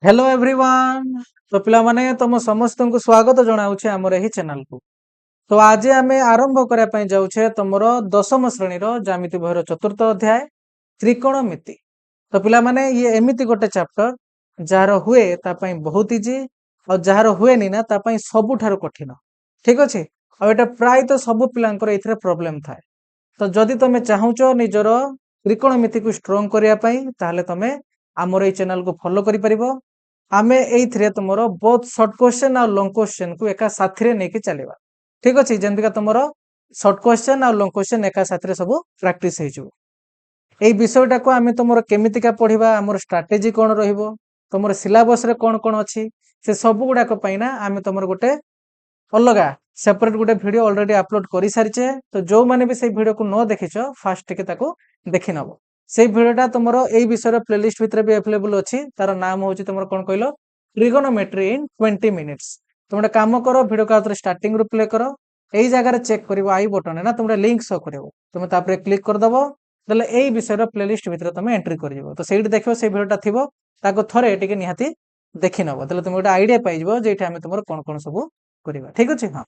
Hello everyone. तो पिला माने तुम समस्त को स्वागत जनाऊे आमर यही चैनल को। तो आज आम आरंभ करने जाऊे तुमर दशम श्रेणी ज्यामिति बहिर चतुर्थ अध्याय त्रिकोणमिति। तो पिला माने ये एमती गोटे चैप्टर जार हुए तापाई बहुत इजी और जार हुए ना तापाई सबुठारु कठिन। ठीक अच्छे। और ये प्राय तो सब पिलांकर एथिरे प्रॉब्लम थाए। तो जदि तुम चाहूच निजर त्रिकोणमिति को स्ट्रॉन्ग करने ताहले तुम आमर ये चैनल को फॉलो करि परिबो। आमे एइथरे तुमर बहुत शॉर्ट क्वेश्चन और लॉन्ग क्वेश्चन को एका साथी नहीं चलेगा। ठीक अच्छे। जमीका तुम शॉर्ट क्वेश्चन और लॉन्ग क्वेश्चन एका साथी सब प्रैक्टिस हो विषयटा को आम तुम केमितिका पढ़ा आमर स्ट्राटेजी कौन रुम सिलेबस कौन कौन अच्छी से सब गुड़ाक आम तुम गोटे अलग सेपरेट गोटे वीडियो ऑलरेडी अपलोड कर सारी। तो जो मैंने भी से वीडियो को न देखीच फास्ट टिके देखी नब। से भिडटा तुम यही विषय प्लेलिस्ट भितर भी अवेलेबल अच्छी। तार नाम हूँ तुम कौन कहल ट्रिगोनोमेट्री इन 20 मिनिट्स। तुम गोटे कम कर भिडियो को स्टार्टिंग रू प्ले कर यही जगह चेक कर आई बटन है ना तुम लिंक शो कर तुम क्लिक करदेव तेल यही विषय प्लेलिस्ट भितर तुम एंट्री कर तो सही देख से भिडटा थी थे टे निहाती देखी नब तेल तुम गोटे आइडिया पाइब जे आम तुम कौन कौन सब करवा। ठीक अच्छे। हाँ।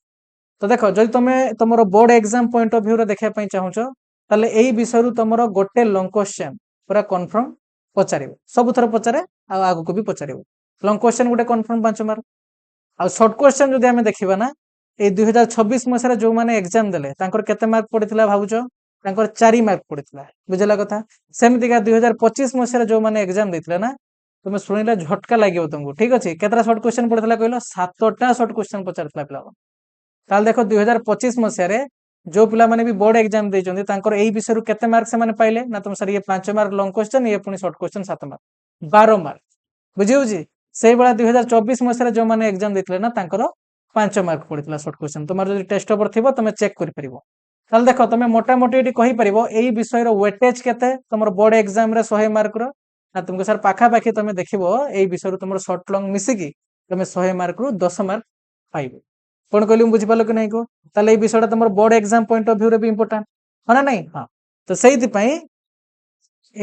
तो देख जब तुम तुम board exam point of view देखा चाहूच ताले यही विषय तुम गोटे लॉन्ग क्वेश्चन पूरा कन्फर्म पचार सब थर पचारे आग को भी पचार लॉन्ग क्वेश्चन गोटे कन्फर्म 5 मार्क आ शॉर्ट क्वेश्चन जब आम देखा ना ये 2026 मसीह जो मैंने एग्जाम देले केते मार्क पड़ता भावुच 4 मार्क पड़ता बुझला कथा। सेमतीका 2025 मसीह जो मैंने एग्जाम देते ना तुम शुणिले झटका लगे तुमको। ठीक अच्छे। केतरा शॉर्ट क्वेश्चन पड़ता कहल 7टा शॉर्ट क्वेश्चन पचार पिला ताल देख 2025 मसीह जो पिला माने भी बोर्ड एग्जाम देते विषय केते मार्क से माने पाइले ना तुम सर ये 5 मार्क लॉन्ग क्वेश्चन ये पुणी शॉर्ट क्वेश्चन 7 मार्क 12 मार्क बुझी से भाया 2024 मसीह जो मैंने एग्जाम देते ना 5 मार्क पड़ता शॉर्ट क्वेश्चन तुम जो टेस्ट पेपर थी तुम चेक कर देख तुम मोटामोटी कहीपर यही विषय वेटेज केते तुम बोर्ड एग्जाम 100 मार्क ना तुमको सर पाखापाखि तुम देख यही विषय तुम शॉर्ट लॉन्ग मिसिकी तुम 100 मार्क रु 10 मार्क पाइब। कौन कहली बुझिपाल कि नहीं को ताले विषय तुम board exam point of view भी इंपोर्टेंट है ना नहीं। हाँ। तो से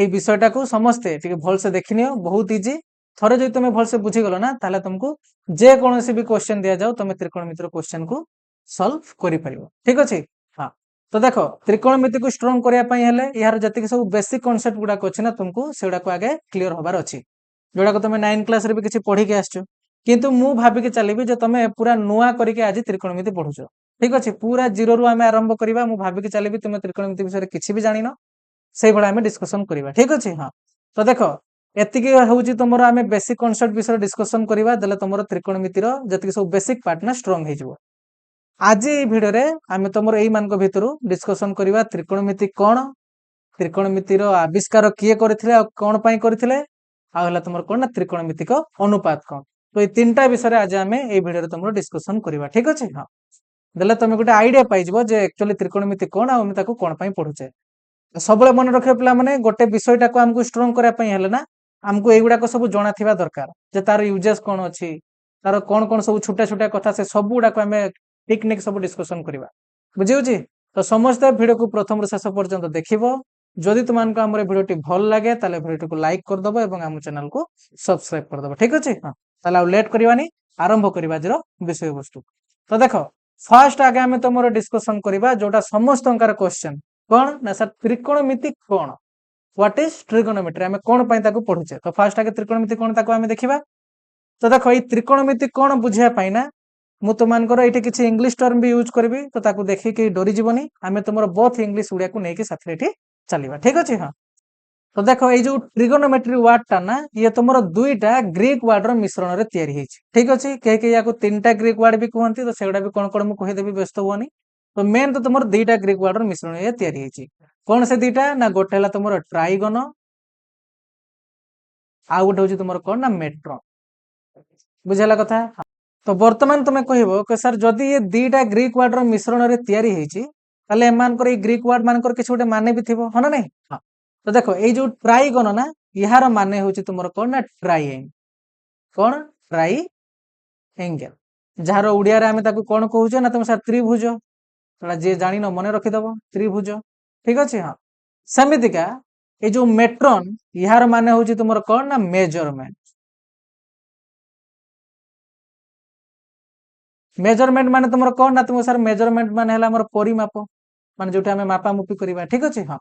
विषयटा को समस्ते भलसे देखनी बहुत इजी थरे जो तुम भलसे बुझीगल ना ताले तुमको जेकोसी भी क्वेश्चन दि जाओ तुम त्रिकोणमितिर क्वेश्चन को सॉल्व कर पारिबो। ठीक अच्छे। हाँ। तो देख त्रिकोणमिति को स्ट्रॉन्ग करने यार जति सब बेसिक कॉन्सेप्ट गुड़ाक अच्छे ना तुमको से आगे क्लीयर हबार अच्छी जोड़ा तुम 9 क्लास रे भी किसी पढ़ी के आसो किंतु मु भाविकी चलिए जो तुम पूरा नुआ करके आज त्रिकोणमिति पढ़ुच। ठीक अच्छे। पूरा जीरो रु आम आरंभ करवा मु भाविकी चलिए तुम त्रिकोणमिति विषय किसी भी जान से भाई आम डिस्कसन करवा। ठीक अच्छे। हाँ। तो देख एति हूँ तुम आम बेसिक कॉन्सेप्ट विषय डिस्कसन करवा तुम त्रिकोणमितिर जी सब बेसिक पार्ट ना स्ट्रॉन्ग हो। आज ये भिडियो रे आम तुम यही मान भितर डिस्कसन करवा त्रिकोणमिति कौन त्रिकोणमितिर आविष्कार किए करथिले कौन पाई करथिले तुम कौन ना त्रिकोणमितिक अनुपात कौन। तो ये 3टा विषय आज आम ये भिडियो तुम डिस्कसन करवा। ठीक अच्छे। हाँ। देले तुम गोटे आइडिया पाइब जे एक्चुअली त्रिकोणमिति कौन आम कौन पाई पढ़ुचे सब मन रखिए पिला माने गोटे विषयटा को आमको स्ट्रॉन्ग करने ना आमको युवाक सब जना थिबा दरकार जे तार यूजेस कौन अच्छी तार कौन कौन सब छोटा छोटा कथा से सब गुड़ाक आम टेक्निक सब डिस्कसन करवा बुझी। तो समस्त भिडियो को प्रथम शेष पर्यंत देखिबो जदि तुमको आम भिडियोटी भल लगे ताले भिडियो को लाइक करदब और आम चैनल को सब्सक्राइब करदब। ठीक अच्छे। हाँ। ताले लेट करवानी आरंभ करवा आज विषय वस्तु। तो देख फास्ट आगे आम तुम डिस्कसन करवा जोटा समस्त क्वेश्चन कौन ना सर त्रिकोणमिति कौन व्हाट इज ट्रिगोनोमेट्री आम कौन पढ़ुचे। तो फास्ट आगे त्रिकोणमिति कौन आम देखा। तो देख ये त्रिकोणमिति कौन बुझापी ना मु तुमको ये किसी इंग्लिश टर्म भी यूज करी तो देखिए डरी जीवनी आम तुम बोथ इंग्लिश उड़िया को लेकिन साथ चलवा। ठीक अच्छे। हाँ। तो देख ये जो ट्रिगोनोमेट्री वर्ड टा ना ये तुम 2टा ग्रीक वर्ड मिश्रण में तैयारी। ठीक अच्छे। कहीं या 3टा ग्रीक वर्ड भी कहते तो सेगुड़ा भी कौन कौन मुझे कहीदेवी व्यस्त हुआ तो मेन तो तुम 2टा ग्रीक वर्ड मिश्रण ये तैयारी कौन से 2टा ना गोटे है तुम ट्राइगन आ गोटे हूँ तुम कौन ना मेट्रन बुझेगा कथा। हाँ। तो बर्तमान तुम कह सर जदि ये 2टा ग्रीक वर्ड मिश्रण में तैयारी ग्रीक वर्ड मान किसी गोटे मान भी थी हाँ ना नहीं। हाँ। तो देख ये जो ट्राइगन ना यार मान हूँ तुम कौन ना ट्राइंग कौन ट्राई एंगल जार उड़िया आम कौन कहूचे ना तुम सर त्रिभुज जी जान मन रखीदब त्रिभुज। ठीक अच्छे। हाँ। सेमितिका ये जो मेट्रन यार मान हूँ तुम कौन ना मेजरमेंट मेजरमेंट माने तुमर कोन ना तुम सर मेजरमेंट माने हला हमर परिमाप माने जोटा हमें मापामुपी करबा ठीक अछि हां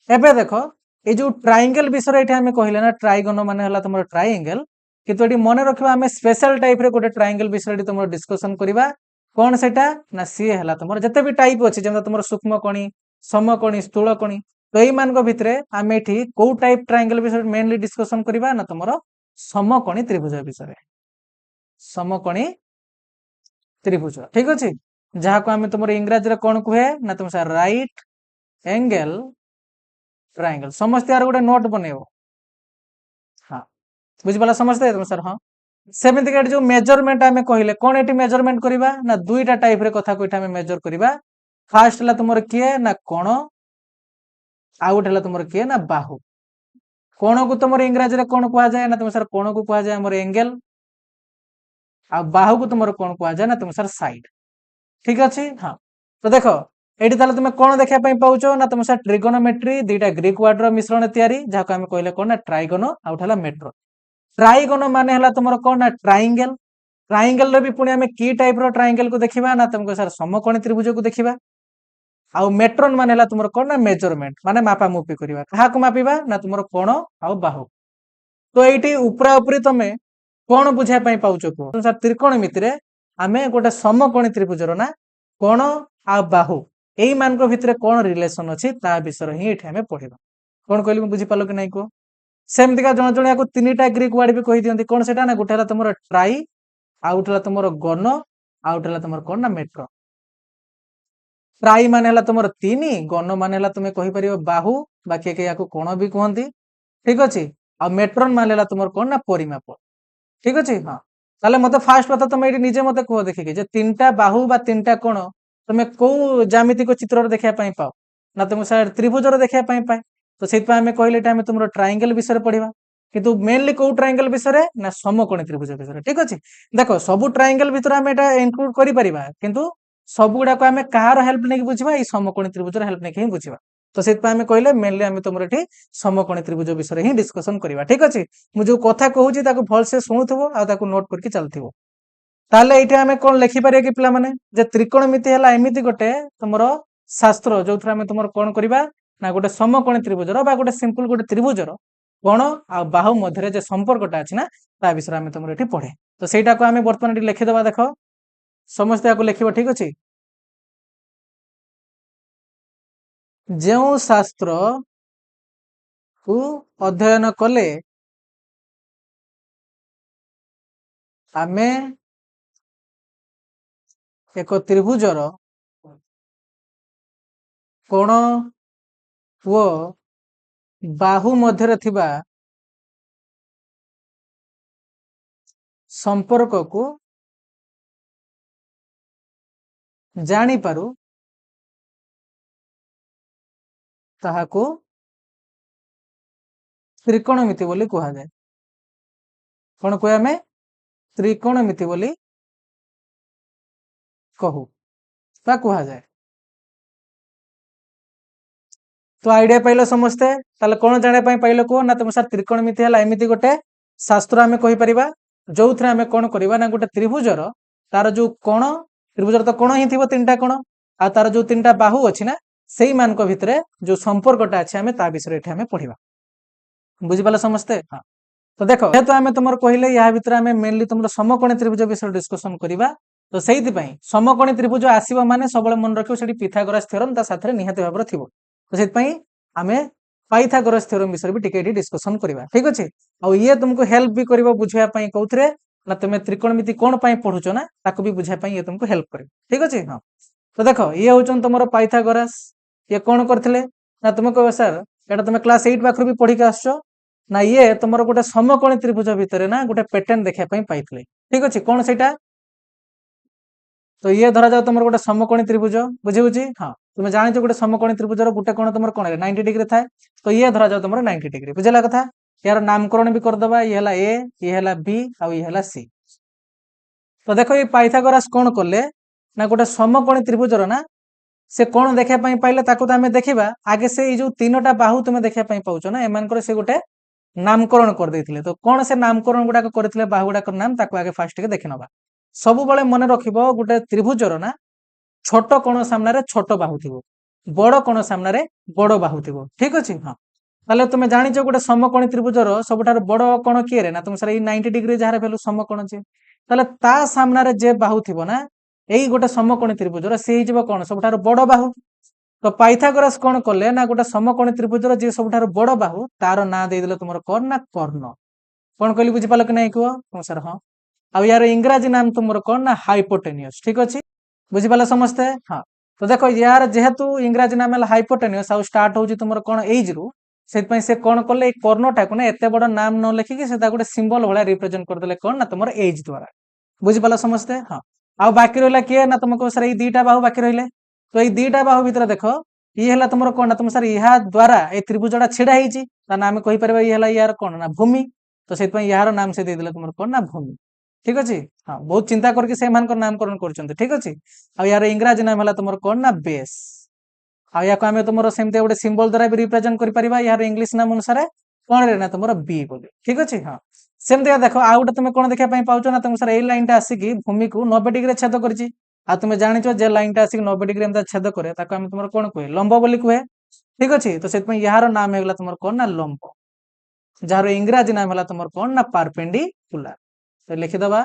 एबे देखो ए जो ट्रायंगल विषय एठी हमें कहले ना ट्राइगोन माने हला तुमर ट्रायंगल किंतु एठी मने रखबा हमें स्पेशल टाइप रे गोटे ट्रायंगल विषय एठी तुमर डिस्कशन करबा कोन सेटा ना सी हला तुमर जते भी टाइप अछि जेम तुमर सूक्ष्म कोणी समकोणी स्थूल कोणी तो एई मान को भितरे हमें एठी को टाइप ट्रायंगल विषय मेनली डिस्कशन करबा ना तुमर समकोणी त्रिभुज विषय समकोणी त्रिभुज ठीक अछि जहा को हमें तुमर इंग्रजी रे कोन कहे ना तुम सर राइट एंगल ट्रायंगल समस्त यार गोटे नोट बनेबो हां बुझि पाला समझते तुम सर हां सेमिति के जो मेजरमेंट हमें कहले कोन एटी मेजरमेंट करबा ना दुईटा टाइप रे कथा कोइठा हमें मेजर करबा फर्स्ट हला तुमर किए ना कोण आ गोटे हला तुमर किए ना बाहु कोण को तुमर इंग्रजी रे कोन कहआ जाय ना तुम सर कोण को कहआ जाय हमर एंगल आ बाहु को तुमर कोन कहआ जाय ना तुम सर साइड ठीक अछि हां तो देखो एठी ताले तुमे कोन देखिया पई पाउचो ना तुम सर ट्रिगोनोमेट्री दुईटा ग्रीक वर्ड रो मिश्रण तयारी जहा को हमें कहले कोन ना ट्राइगोन आ उठाला मेट्रो ट्राइगोन माने हला तुमर कोन ना ट्रायंगल ट्रायंगल रे भी पुणी हमें की टाइप रो ट्रायंगल को देखिबा ना तुमको सर समकोणी त्रिभुज को देखिबा आ मेट्रोन माने हला तुमर कोन ना मेजरमेंट माने मापा मुपी करबा कहा को मापिबा ना तुमर कोण आ बाहु तो एठी उपरा उपरी तमे कोन बुझाय पई पाउचो को सर त्रिकोणमिति रे हमें गोटे समकोणी त्रिभुज रो ना कोण आ बाहु एई मान को भितरे कोन रिलेशन अछि ता विषय ही एठी हमें पढिबा कोन कहली बुझि पालो कि नै को सेमति का जण जणिया को तीनटा ग्रीक वर्ड भी कहि दियंती कोन सेटा ना गोटे हला तुमर ट्राई आ उठला तुमर गन आ उठला तुमर कोन ना मेट्रो ट्राई माने हला तुमर तीनी गन माने हला तुमे कहि परियो बाहु बाकी के याको कोण भी कहंती ठीक अछि आ मेट्रोन माने हला तुमर कोन ना परिमाप ठीक अछि हां ताले मते फास्ट बात तुमे एठी निजे मते कह देखि के जे तीनटा बाहु बा तीनटा कोण तुमे को ज्यामिति को चित्र रो देखिया पई पाओ ना तुम सर त्रिभुज रो देखिया पई पाए तो सेति पय हमें कहले एटा हमें तुमरो ट्रायंगल विषय पढिबा किंतु मेनली को ट्रायंगल विषय ना समकोणी त्रिभुज विषय ठीक अछि देखो सब ट्रायंगल भीतर हमें एटा इंक्लूड करि परिबा किंतु सब गुडा को हमें कहार हेल्प नै बुझिबा ई समकोणी त्रिभुज रो हेल्प नै ही बुझिबा तो सेति पय हमें कहले मेनली हमें तुमरो एठी समकोणी त्रिभुज विषय ही डिस्कशन करिबा ठीक अछि मु जो कथा कहूची ताको भल से सुनुथबो आ ताको नोट करके चलथिबो ताले एठी हमें कोन लिखि पारे कि पिला माने जे त्रिकोणमिति हला एमिति गोटे तुमरो शास्त्र जोथरा हमें तुमरो कोन करिबा ना गोटे समकोणी त्रिभुज रो बा गोटे सिंपल गोटे त्रिभुज रो कोण आ बाहु मध्यरे जे संपर्कटा अछि ना ता विषय हमें तुमरो एठी पढे तो सेटा को हमें वर्तमान एठी लिखि देबा देखो समस्त याको लिखिबो ठीक अछि जेउ शास्त्र को अध्ययन कले आमे एक त्रिभुजर कोण व बाहु मध्यरे थिबा संपर्क को जानी पारू ताहाको त्रिकोणमिति बोली कहा जाए कोन कोय हमें त्रिकोणमिति बोली कहू ता कहा जाए तो आइडिया पाइलो समस्ते ताले कोन जाने पई पाइलो को ना तुम सर त्रिकोणमिति हला एमिति गोटे शास्त्र हमें कहि परिबा जोथरे हमें कोन करिबा ना गोटे त्रिभुजर तार जो कोण त्रिभुजर तो कोण ही थिबो तीनटा कोण आ तार जो तीनटा बाहु अछि ना सेई मान को भितरे जो संपर्कटा अछि हमें ता विषय एठी हमें पढिबा बुझि पाला समस्ते हां तो देखो जेतो हमें तुमर कहिले या भितर हमें मेनली तुमर समकोणी त्रिभुज विषय डिस्कशन करिबा तो सेहिति पई समकोणी त्रिभुज आसीबो माने सबले मन रखियो सेठी पिथागोरस थ्योरम ता साथरे निहाती भाबर थिबो तो सेति पई हमें पाइथागोरस थ्योरम विषय भी टिके एठी डिस्कशन करिबा ठीक अछि आ ये तुमको हेल्प भी करिवो बुझिया पई कौथरे ना तुमे त्रिकोणमिति कोन पई पढुचो ना ताको भी बुझिया पई ये तुमको हेल्प करिवो ठीक अछि हां तो देखो ये होचन तुमरो पाइथागोरस ये कोन करथिले ना तुमे कहबो सर एटा तुमे क्लास 8 पाखरु भी पढी के आछो ना ये तुमरो गोटे समकोणी त्रिभुज भितरे ना गोटे पैटर्न देखिया पई पाइथले ठीक अछि कोन सेटा तो ये धरा जाओ तुमरो गोटे समकोणी त्रिभुज बुझी बुझी हां तुमे जानि छ गोटे समकोणी त्रिभुज रो गोटे कोण तुमरो कोण 90 डिग्री थाए तो ये धरा जाओ तुमरो 90 डिग्री बुझला कथा यार नामकरण भी कर दबा ये हला ए ये हला बी आ ये हला सी तो देखो ये पाइथागोरस कोन करले ना गोटे समकोणी त्रिभुज रो ना से कोन देखिया पई पाइले ताको त हमें देखिबा आगे से जो तीनटा बाहु तुमे देखिया पई पाउचो ना एमान करे से गोटे नामकरण कर देथिले तो कोन से नामकरण गुडा को करथिले बाहु गुडा को नाम ताको आगे फास्ट के देखि नबा सब बेले मन रखिबो गोटे त्रिभुजर ना छोट कोण सामने छोट बाहु थिबो बड़ कोण सामने बड़ बाहु थिबो ठीक अछि हां ताले तुम जानिଛ गोटे समकोणी त्रिभुजर सबठार बड़ कोण किए रे ना तुम सर 90 डिग्री जहार भेलु समकोण जे ताले ता सामने जे बाहु थिबो ना एई गोटे समकोणी त्रिभुजर से हिजबो कोण सबठार बड़ बाहु तो पाइथागोरस कोण कले ना गोटे समकोणी त्रिभुजर जे सबठार बड़ बाहु तार ना देइ देले तुमर कोण ना कर्ण कोण कहली बुझि पालो कि नै कुओ तुम सर हां आ यार इंग्रजी नाम तुमर कोण ना हाइपोटेनियस ठीक अछि बुझि पालो समझते हां तो देखो यार जेहेतु इंग्रजी नाम है हाइपोटेनियस आ स्टार्ट होउची तुमर कोण एज रु सेतपई से कोण कले कर्णटा को ना एते बड़ नाम न लिखिकी सेटा गोटे सिंबल भला रिप्रेजेंट कर देले कोण ना तुमर एज द्वारा बुझि पालो समझते हां आ बाकी रहला किए ना तुमको सर ई दुईटा बाहु बाकी रहिले तो ई दुईटा बाहु भीतर देखो ये हला तुमर कोण ना तुम सर इहा द्वारा ए त्रिभुजटा छिडा हिची ता नाम कहि परबा ई हला यार कोण ना भूमि तो सेतपई यार नाम से दे देले तुमर कोण ना भूमि ठीक अछि हां बहुत चिंता करके से मान को नामकरण करछन्ते ठीक अछि आ यार इंग्रजी नाम हला तुमर कोण ना बेस आ या को हमें तुमर सेमते गोटे सिंबल द्वारा भी रिप्रेजेंट करि परिबा यार इंग्लिश नाम अनुसार कोण रे ना तुमर बी बोली ठीक अछि हां सेमते देखो आ गोटे तुम कोण देखा पई पाउछो ना तुम सर ए लाइन टा आसी भूमि को 90 डिग्री छेद करछि आ तुम जानिछो जे लाइन टा आसी 90 डिग्री एमता छेद करे ताको हम तुमर कोण कहे लंब बोली कहे ठीक अछि तो सेत पई यार नाम हेगला तुमर कोण ना लंब जार इंग्रजी नाम हला तुमर कोण ना परपेंडिकुलर तो लिखि दबा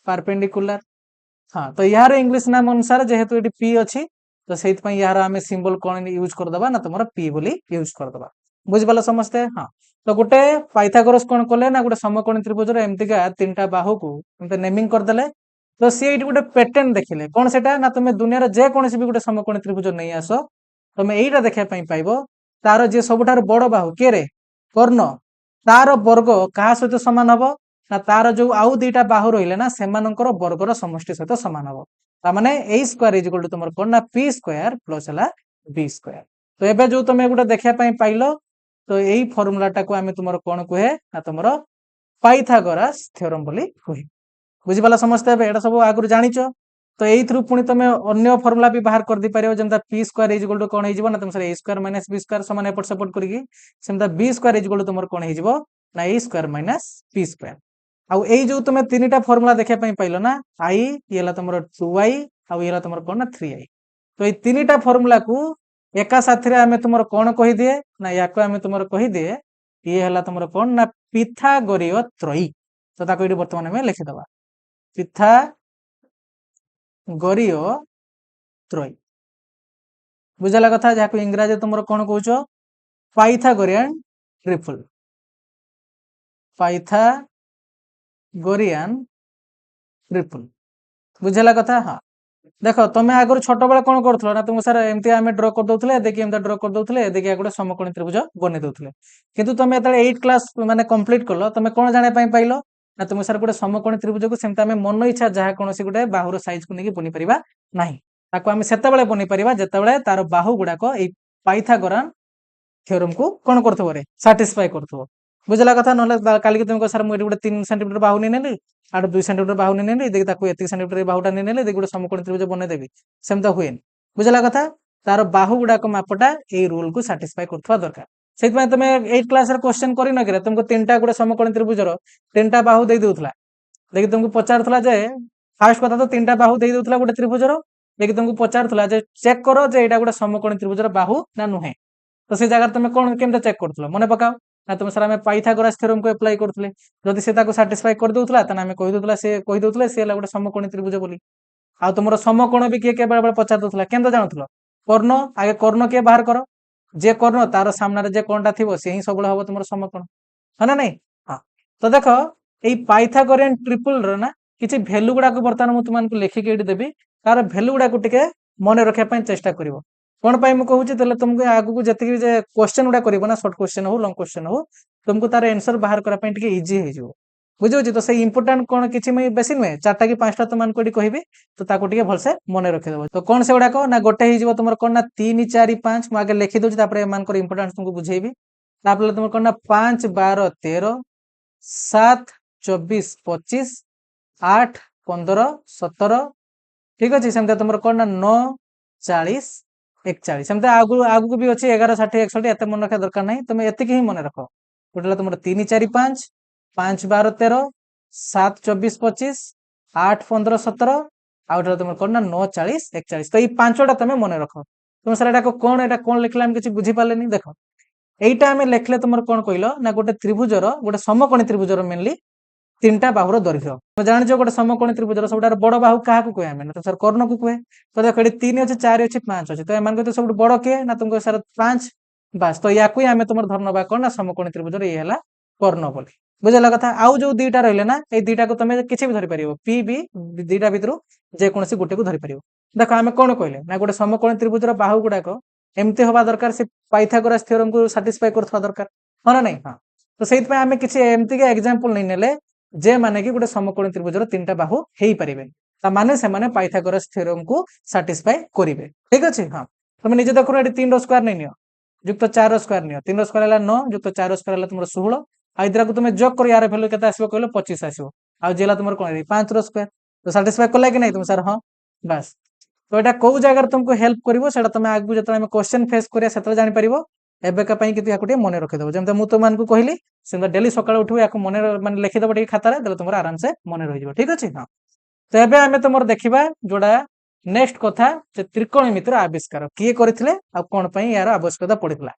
परपेंडिकुलर हाँ तो यार इंग्लिश नाम अनुसार जेहेतु ये पी अच्छी तो से यार आम सिंबल कौन यूज करदबा ना तुम पी बोली यूज करदबा बुझिपाल समस्ते हाँ तो गोटे पाइथागोरस कौन कले ना गोटे समकोणी त्रिभुजर एमतीका तीन टा बाहु को नेमिंग करदेले तो सी ये गोटे पैटर्न देखिले कौन सेटा ना तुम दुनिया जेकोसी भी गोटे समकोणी त्रिभुज नहीं आस तुम यहीटा देखा पाइब तार जे सबुठार बड़ बाहु किए रे कर्ण तार वर्ग क्या सहित सामान हम ना तार जो आउ दुईटा बाहु रहिले ना सेमानंकर वर्गर समष्टि सहित सामान हम तामाने ए स्क्वायर इज इक्वल टू तुमर कोन ना पी स्क्वायर प्लस हला बी स्क्वायर तो एबे जो तुम गोटे देखा पाइलो तो यही फॉर्मूला टाको आमे तुमर कोन कहे ना तुमर पाइथागोरस थ्योरम बोली कहे बुझिपाला समझते एबे एटा सब आगु जानिचो तो एई थ्रु पुनी तुम अन्य फॉर्मूला भी बाहर कर दी पारियो जेमता P square is equal to कोन हिजबो ना तुम सर A square minus B square समान एपट सपोर्ट करगी सेमता B square is equal to तुमर कोन हिजबो ना A square minus P square आउ एई जो तुम तीनटा फॉर्मूला देखा पाइलो ना आई ये तुम 2i आउ ये तुम कौन ना 3i तो ये तीनटा फॉर्मूला को एका साथी आमे तुम कौन कही दिए ना या आमे तुम कही दिए ये हला तुम कौन ना पिथागोरीय त्रयी तो ताको ये वर्तमान आमे लिखिदबा पिथागोरीय त्रयी बुझला कथा जहाँ इंग्रजी तुम कौन कौच पाइथागोरियन ट्रिपल पाइथागोरियन ट्रिपल बुझला कथा हाँ देख तुम आगु छोट बेला कौन कर ना तुम सर एमती आम ड्र कर दौले देखिए एमती ड्र कर दौले देखिए गोटे समकोणी त्रिभुज बन दौले किंतु तुम जो 8 क्लास माने कंप्लीट कल तुम कौन जाना पाइल ना तुम सर गोटे समकोणी त्रिभुज को सेमती आम मन इच्छा जहाँ कौन गोटे बाहुर साइज को लेकिन बनी पारिबा नहीं ताको आम सेतेबेले बनी पारिबा जेतेबेले तार बाहु गुड़ाक एई पाइथागोरन थ्योरम को कौन करथबो रे सैटिस्फाई करथबो बुझला कथा नले काली तुम सर मुझे गोटे 3 सेंटीमीटर बाहु नहीं नेली आड़ 2 सेंटीमीटर बाहु नहीं नेली देखि ताको 1 सेंटीमीटर बाहुटा नहीं नेली देखि गोटे समकोणी त्रिभुज बने देबी सेमता हुएन बुझला कथा तार बाहु गुड़ाक मापटा ए रूल को सैटिस्फाई करथवा दरकार सेतपय तुम 8 क्लास रे क्वेश्चन करि न करे तुमको तीनटा गोटे समकोणी त्रिभुजर तीनटा बाहु देई देउथला देखि तुमको पचारथला जे फास्ट कथा तो तीनटा बाहु देई देउथला गोटे त्रिभुजर देखि तुमको पचारथला जे चेक करो जे एटा गोटे समकोणी त्रिभुजर बाहु ना नुहे तो से जगह तुम कौन केमता चेक करथलो मने पकाओ ना तुम सर आम पाइथागोरस थ्योरम को अप्लाई करथले जदि से ताको सैटिस्फाई कर दउथला तने आम कहि दउथला से कहि दउथले से गोटे समकोणी त्रिभुज बोली आ तुमर समकोण भी किए बेले बेले पचार दउथला केमता जानथलो कर्ण आगे कर्ण किए बाहर करो जे कर्ण तार सामने जे कोणटा थिबो से ही सबले हबो तुमर समकोण है ना नहीं हां तो देखो एई पाइथागोरियन ट्रिपल रो ना किछि वैल्यू गुडा को वर्तमान मु तुमन को लेखि के एडी देबी तार वैल्यू गुडा को टिके मने रखिया पय चेष्टा करिवो कौन पाई मु कहूची तले तुमको आगु को जति जे क्वेश्चन गुडा करिवो ना शॉर्ट क्वेश्चन हो लॉन्ग क्वेश्चन हो तुमको तार आंसर बाहर करा पय टिके इजी हे जो बुझो तो से इंपोर्टेंट कौन किछि मैं बेसी नुहे 4टा कि 5टा तुमन को कहबी तो ताको टिके भलसे मने रखि देबो तो कौन से गुडा को ना गोटे हे जिवो तुमर कोन ना 3 4 5 मु आगे लिखि दोची तापर एमान को इंपोर्टेंट तुमको बुझेबी तापर तुमर कोन ना 5 12 13 7 24 25 8 15 17 ठीक अछि सेमते तुमर कोन ना 9 40 41 सेमते आगु आगु भी अछि 11 60 61 एते मन रखा दरकार नहीं तुम एतिक ही मन रखो टोटल तुमर 3 4 5 5 12 13 7 24 25 8 15 17 आउटा तुम कौन ना 9 40 41 तो ये पांचटा तुम मन रख तुम सर एटा कौन एटा कौन लिखला हम किसी बुझी पालेनी देख এইটা আমি লেখলে তোমার কোন কইল না গোটে ত্রিভুজর গোটে সমকোণী ত্রিভুজর মেনলি তিনটা বাহুর দৈর্ঘ্য তুমি জানিছ গোটে সমকোণী ত্রিভুজর ସବୁଠାରୁ বড় বাহু কাহাକୁ কহে আমি না তো স্যার কর্ণକୁ কহে তো দেখো এটি 3 আছে 4 আছে 5 আছে তো এমানকে তো ସବୁଠୁ বড় কে না तुमको স্যার 5 বাস তো ইয়াকু আমি তোমার ধরনবা কোন না সমকোণী ত্রিভুজর এই হেলা কর্ণ বলি বুঝলা কথা আউ যে দুইটা রইলে না এই দুইটাକୁ তুমি কিছু ବି ধরি পারিব পি বি দুইটা ভিতରୁ যে কোনসি গুটেକୁ ধরি পারিব দেখো আমি কোন কইলে না গোটে সমকোণী ত্রিভুজর বাহু গুডাক এমতি হবা দরকার সে পাইথাগোরাস থিওরম को सैटिस्फाई करथवा दरकार हो ना नहीं हां तो सेइत पे हमें किछि एमती के एग्जांपल नै नेले जे माने कि गोटे समकोणी त्रिभुजर तीनटा बाहु हेई परिबे ता माने से माने पाइथागोरस थ्योरम को सैटिस्फाई करिवे ठीक अछि हां तुम निजे देखो एटी 3 रो स्क्वायर नै नियो युक्त 4 रो स्क्वायर नियो 3 रो स्क्वायर हला 9 युक्त 4 रो स्क्वायर हला तुमरो 16 आ इदरा को तुम जोग करो यार वैल्यू केते आसीबो कहलो 25 आसीबो आ जेला तुमरो कोन 5 रो स्क्वायर तो सैटिस्फाई करला कि नहीं तुम सर हां बस तो एटा को जगह तुमको हेल्प करिवो सेटा तुम आगु जतरा हम क्वेश्चन फेस करिया सेतरा जानि परिवो एबेका पई किति याकुटे मने रखे देबो जेमते मु तो मान को कहली सेमता डेली सकाळ उठिबो याको मने माने लिखि देबो ठी खाता रे देले तुमरा आराम से मने रहि जिवो ठीक अछि हां तो एबे हमें तुमर देखिबा जोडा नेक्स्ट कथा जे त्रिकोणमितिर आविष्कार किए करिथिले आ कोन पई यार आवश्यकता पडितला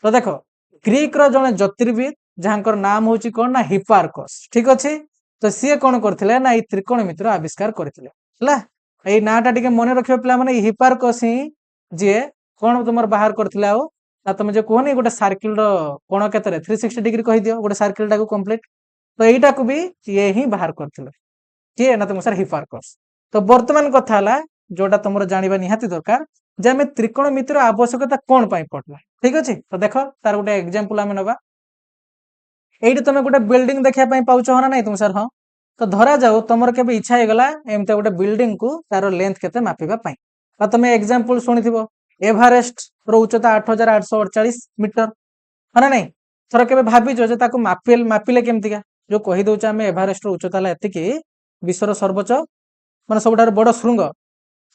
तो देखो ग्रीक रो जने ज्योतिर्विद जहांकर नाम होची कोन ना हिपार्कस ठीक अछि तो सिए कोन करथिले ना ई त्रिकोणमितिर आविष्कार करथिले हला एई नाटा टिके मने रखियो पिला माने हिपार्कस ही जे कोन तुमर बाहर करथिला ओ ना तुम जे कोनी गोटे सर्किल रो कोण केतरे 360 डिग्री कहि दियो गोटे सर्किल टाको कंप्लीट तो एईटा को भी ये ही बाहर करथिले के ना तुम सर हिपार्कस तो वर्तमान कथा हला जोटा तुमर जानिबा निहाती दरकार जे हमें त्रिकोणमितिर आवश्यकता कोन पई पडला ठीक अछि तो देखो तार गोटे एग्जांपल हमें नबा एईटी तुम गोटे बिल्डिंग देखिया पई पाउछ हो ना नहीं तुम सर हां तो धरा जाऊ तुमर केबे इच्छा हे गला एमते गोटे बिल्डिंग को तार लेंथ केते मापिबा पई आ तुम एग्जांपल सुनिथिबो एवरेस्ट रो उच्चता 8848 मीटर है ना नहीं थर केबे भाबिजो जे ताको मापिले केमतिका जो कहि दउछ हम एवरेस्ट रो उच्चता ला एतिकी विश्वर सर्वोच्च माने सबठार बड़ शृंग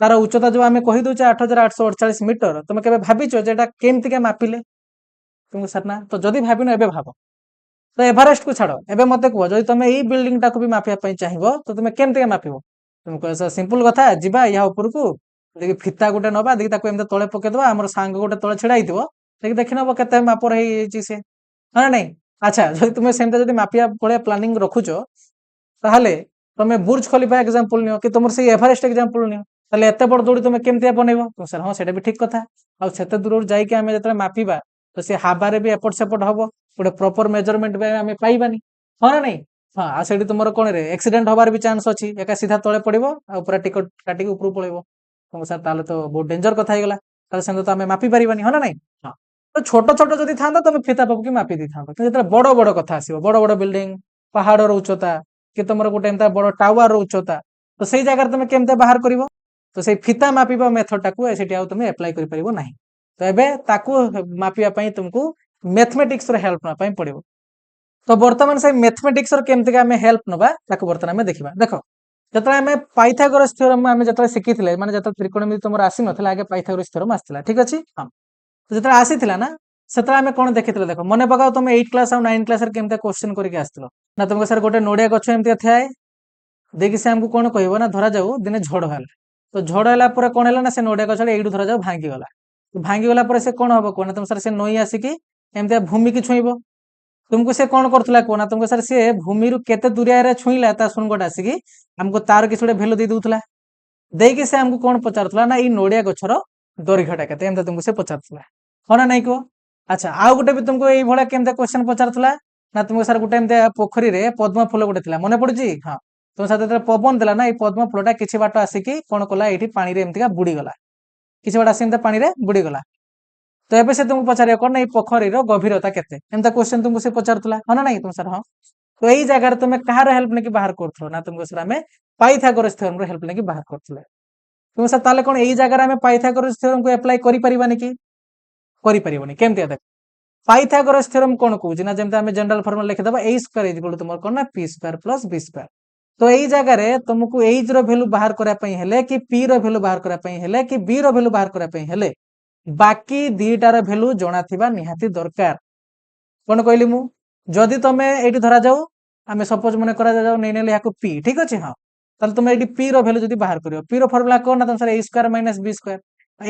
तार उच्चता जो आमे कहि दउछ 8848 मीटर तुम केबे भाबिजो जे एटा केमतिका मापिले तुम सरना तो जदी भाबिनो एबे भाबो तो एवरेस्ट को छाड़ो एबे मते को जदी तुम एई बिल्डिंग टाको भी मापिया पई चाहिबो तो तुम केमतिका मापिबो तुम कह सिंपल कथा जिबा या ऊपर को देखि फिता गोटे नबा देखि ताको एमते तळे पके दबा हमर सांग गोटे तळे छेडा हितबो देखि देखि नबो केते मापर हेई छि से हां नहीं अच्छा जदी तुमे सेमते जदी मापिया पळे प्लानिंग रखुचो ताहाले तुमे बुर्ज खलीफा एग्जांपल नियो कि तुमर से एवरेस्ट एग्जांपल नियो ताले एते बड़ जोडी तुमे केमते बनेबो तो सर हां सेटा भी ठीक कथा आ सेते दूर जाई के हमें जतरा मापिबा तो से हाबारे भी एपट सेपट हबो गोटे प्रॉपर मेजरमेंट बे हमें पाइबानी हां ना नहीं हां आ सेठी तुमर कोन रे एक्सीडेंट होबार भी चांस अछि एका सीधा तळे पडिबो आ ऊपर टिकट काटी के ऊपर पळेबो तो सर ताले तो बहुत डेंजर कथा हेगला ताले सेंद तो हमें मापी परिबानी हो ना नहीं हां तो छोट छोट जदी थांदा तमे फिता पक के मापी दी थांदा कि जेतरा बड़ बड़ कथा आसीबो बड़ बड़ बिल्डिंग पहाड़ रो उच्चता कि तुमर गोटे एंता बड़ टावर रो उच्चता तो सेई जगह तुमे केमते बाहर करिवो तो सेई फिता मापिबा मेथड टाकू सेठी आ तुमे अप्लाई करि परिबो नाही तो एबे ताकू मापिया पई तुमको मैथमेटिक्स रो हेल्प ना पई पड़िबो तो वर्तमान से मैथमेटिक्स रो केमते हमें हेल्प नबा ताकू वर्तमान में देखिबा देखो जतरा हमें पाइथागोरस थ्योरम हमें जतरा सिखिथिले माने जतरा त्रिकोणमिति तुमर आसी नथिला आगे पाइथागोरस थ्योरम आस्थिला ठीक अछि हां तो जतरा आसीथिला ना सेतरा हमें कोन देखिथिले देखो मने पकाओ तुम 8 क्लास और 9 क्लास रे केमते क्वेश्चन करके आस्थिलो ना तुमको सर गोटे नोडिया गछ एमते थाए देखि से हमको कोन कहबो ना धरा जाऊ दिने झड़ हल तो झड़ हला पर कोन हला ना से नोडिया गछ एडू धरा जाऊ भांगी गला तो भांगी गला पर से कोन हबो कोन तुम सर से नई आसी कि एमते भूमि की छुईबो तुमको से कोन करथला कोना तुमको सर से भूमि रु केते दूरिया रे छुईला ता सुनगट आसी कि हमको तार किछ गोटे वैल्यू दे दूथला देई कि से हमको कोन पचारथला ना ई नोडिया गछरो दৈর্ঘ্যটা केते एमते तुमको से पचारथला होना नहीं को अच्छा आ गोटे भी तुमको एई भला केमते क्वेश्चन पचारथला ना तुमको सर गोटे एमते पोखरी रे पद्म फूल गोटे थिला मने पड़ुची हां तुम साथे तेरे पवन देला ना ई पद्म फूलटा किछि बाट आसी कि कोन कला एठी पानी रे एमतिका बुडी गला किछि बाट आसी एमते पानी रे बुडी गला तो एबे से तुमको पचारिया कोन नै पोखरी रो गभीरता केते एमता क्वेश्चन तुमको से पचारथला होना नहीं तुम सर हां तो एई जगह रे तुमे कहार हेल्प ने कि बाहर करथलो ना तुमको सर हमें पाइथागोरस थ्योरम रो हेल्प ने कि बाहर करथले तुम सर ताले कोन एई जगह रे हमें पाइथागोरस थ्योरम को अप्लाई करि परिबानी कि करि परिबोनी केमते देख पाइथागोरस थ्योरम कोन कहू ना जेमते हमें जनरल फार्मूला लिखि दबा a स्क्वायर इक्वल टू तुमर कोन ना p square plus b square तो एई जगह रे तुमको एज रो वैल्यू बाहर करा पई हेले कि p रो वैल्यू बाहर करा पई हेले कि b रो वैल्यू बाहर करा पई हेले बाकी दीटार वैल्यू जणा थिबा निहाती दरकार कोन कहली मु जदी तमे एठी धरा जाऊ आमे सपोज मन करा जाऊ नै नेले याको p ठीक अछि हां ताले तुम एडी p रो वैल्यू जदी बाहर करियो p रो फार्मूला कोन ना तुम sir a square minus b square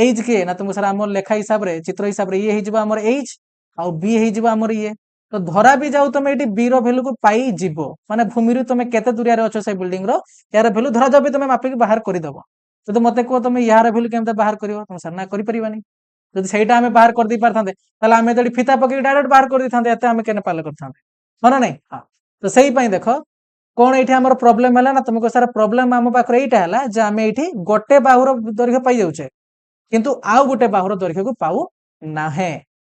h के ना तुम सर हमर लेखा हिसाब रे चित्र हिसाब रे ये हे जिवो हमर h आ b हे जिवो हमर ये तो धरा भी जाऊ तुम एडी b रो वैल्यू को पाई जिवो माने भूमि रो तुम केते दूरिया रे अछो से बिल्डिंग रो यार वैल्यू धरा जाऊ भी तुम मापी के बाहर करि दबो तो मते को तुम यार वैल्यू केमते बाहर करियो तुम सर ना करि परिबानी जदि सेटा हमें बाहर कर दी पारथांते ताले हमें जदि फिता पकि डायरेक्ट बाहर कर दिथांते एते हमें केने पाले करथांते माने नै हां तो सही पई देखो कोन एठी हमर प्रॉब्लम हला ना तुमको सारा प्रॉब्लम हम पाखरे एटा हला जे हमें एठी गोटे बाहुर दैर्घ्य पाई जाउछे किंतु आउ गोटे बाहुर दैर्घ्य को पाऊ नाहे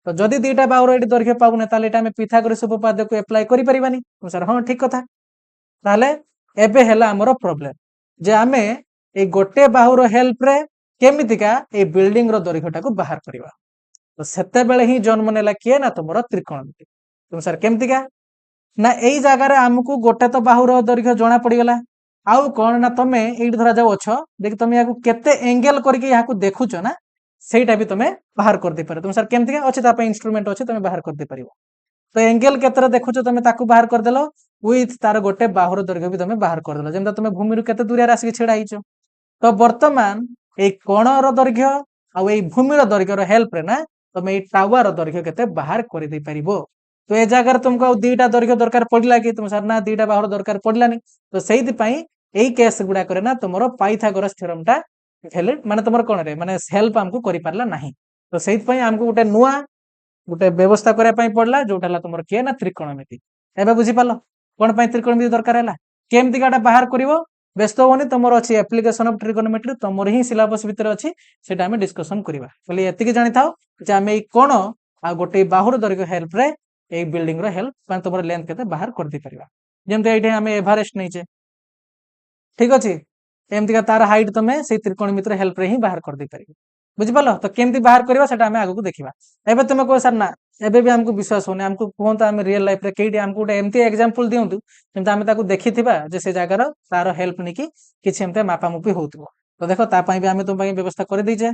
तो जदि दुईटा बाहुर एठी दैर्घ्य पाऊ ने ताले एटा हमें पिथागोरस उपपाद्य को अप्लाई करि परिबानी तो सर हां ठीक कथा ताले एबे हला हमर प्रॉब्लम जे हमें ए गोटे बाहुर हेल्प रे केमितिका ए बिल्डिंग रो दैर्घ्यटा को बाहर करबा तो सेते बेले ही जन्म नेला किए ना तुमरो त्रिकोणमिति तुम सर केमितिका ना एई जगह रे हमकु गोटे तो बाहुर दैर्घ्य जणा पड़ी गला आउ कोन ना तमे एठी धरा जाउ अछो देखि तमे याकू केते एंगल करके याकू देखुचो ना सेटा भी तमे बाहर कर दे पारे तुम सर केमितिका अछि ता पे इंस्ट्रूमेंट अछि तमे बाहर कर दे परिबो तो एंगल केतरा देखुचो तमे ताकू बाहर कर देलो विथ तार गोटे बाहुर दैर्घ्य भी तमे बाहर कर देलो जेमता तमे भूमि रु केते दूरिया रासि छेडा हिचो तो वर्तमान ए कोण रो दैर्घ्य आ ए भूमि रो दैर्घ्य रो हेल्प रे ना तमे ए टावर रो दैर्घ्य केते बाहर कर दे परिबो तो ए जगह तुमको दुईटा दैर्घ्य दरकार पड़ला कि तुम सर ना दुईटा बाहुर दरकार पड़लानी तो सेहिति पई एई केस गुडा करे ना तुमरो पाइथागोरस थ्योरम टा वैलिड माने तुमर कोन रे माने हेल्प हमको करि पारला नाही तो सेहिति पई हमको गोटे नुवा गोटे व्यवस्था करे पई पड़ला जोटा ला तुमर के ना त्रिकोणमिति एबे बुझी पालो कोन पई त्रिकोणमिति दरकार हैला केमति गाटा बाहर करिवो व्यस्त होनी तुमर अछि एप्लीकेशन ऑफ ट्रिगोनोमेट्री तुमर ही सिलेबस भीतर अछि सेटा हमें डिस्कशन करिवा बोले एति के जानि थाओ जे हमें ई कोन आ गोटे बाहुर दैर्घ्य हेल्प रे ए बिल्डिंग रो हेल्प माने तुमर लेंथ केते बाहर कर दी परिवा जेमते एठे हमें एवरेस्ट नै छे ठीक अछि एमति का तार हाइट तमे से त्रिकोणमिति रो हेल्प रे ही बाहर कर दी परिबो बुझि पालो तो केमति बाहर करिवा सेटा हमें आगु को देखिबा एबे तुमे को सर ना एबे भी हमको विश्वास होने हमको कोनता हम रियल लाइफ रे केडी हमको गोटे एमति एग्जांपल दियंतु जेमता हमें ताकू देखिथिबा जे से जागार तार हेल्प निकी किछि एमते मापामुपी होउतबो तो देखो ता पई भी हमें तुम पई व्यवस्था कर दैछे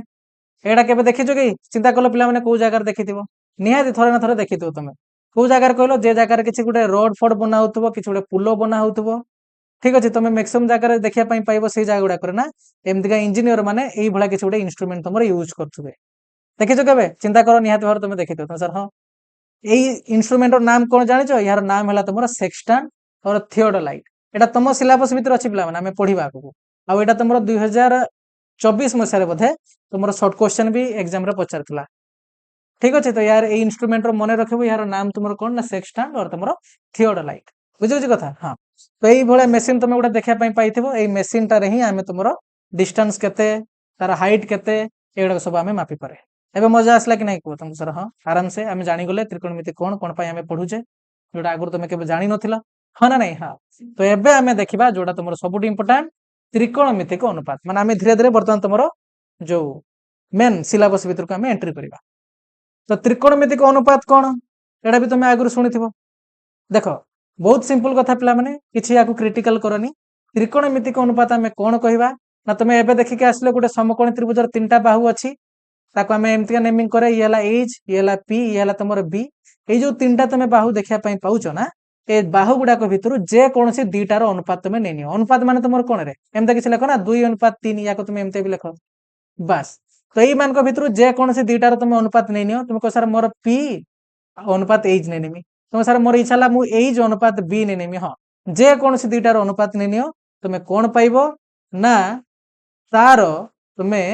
एडा केबे देखिछो कि चिंता कलो पिला माने को जागार देखिथिबो निहाती थरे ना थरे देखिथिबो तुमे को जागार कहलो जे जागार किछि गोटे रोड फोड बना होतबो किछि गोटे पुलो बना होतबो ठीक अछि तुमे मैक्सिमम जागार देखिया पई पाइबो से जागा गुडा करे ना एमति का इंजीनियर माने एई भला किछि गोटे इंस्ट्रूमेंट तुमर यूज करथुबे देखिछो केबे चिंता करो निहाती भर तुमे देखिथिबो तो सर हां एई इंस्ट्रूमेंट रो नाम कोन जानिछो यार नाम हला तुमर सेक्सटन और थियोडोलाइट एटा तुम सिलेबस भीतर अछि पिला माने हमें पढिबा को आ एटा तुमर 2024 मसिया रे बधे तुमर शॉर्ट क्वेश्चन भी एग्जाम रे पचारतला ठीक अछि तो यार ए इंस्ट्रूमेंट रो मने रखिबो यार नाम तुमर कोन ना सेक्सटन और तुमर थियोडोलाइट बुझियो जे कथा हां तो एई भला मशीन तुमे गोटा देखिया पई पाइथिबो एई मशीन टा रे ही हमें तुमर डिस्टेंस केते तार हाइट केते एडा सब हमें मापी पारे एबे मजा आसला कि नै को तुम सर हां आराम से हमें जानि गले त्रिकोणमिति कोन कोन पई हमें पढुचे जोटा आगुर तुमे केबे जानि नथिला हां ना नै हां तो एबे हमें देखिबा जोटा तुमर सबुट इंपोर्टेंट त्रिकोणमिति को अनुपात माने हमें धीरे धीरे वर्तमान तुमर जो मेन सिलेबस भीतर को हमें एंट्री करिबा तो त्रिकोणमिति को अनुपात कोन एडा भी तुमे आगुर सुनिथिबो देखो बहुत सिंपल कथा पिला माने किछि याकू क्रिटिकल करनी त्रिकोणमिति को अनुपात हमें कोन कहिबा ना तुमे एबे देखि के आसले गोटे समकोणी त्रिभुजर तीनटा बाहु अछि ताको हमें एमतिका नेमिंग करे ये हला एच ये हला पी ये हला तुमर बी ए जो तीनटा तुमे बाहु देखिया पई पाउचो ना ए बाहु गुडा को भितरु जे कोनसी दुईटार अनुपात तुमे नेनियो अनुपात माने तुमर कोन रे एमता किछि लेखो ना 2:3 याको तुमे एमते भी लेखो बस तो एई मान को भितरु जे कोनसी दुईटार तुमे अनुपात नेनियो तुमे को सर मोर पी अनुपात एच नेनेमी तुमे सर मोर इच्छा ला मु एच अनुपात बी नेनेमी हां जे कोनसी दुईटार अनुपात नेनियो तुमे कोन पाइबो ना तार तुमे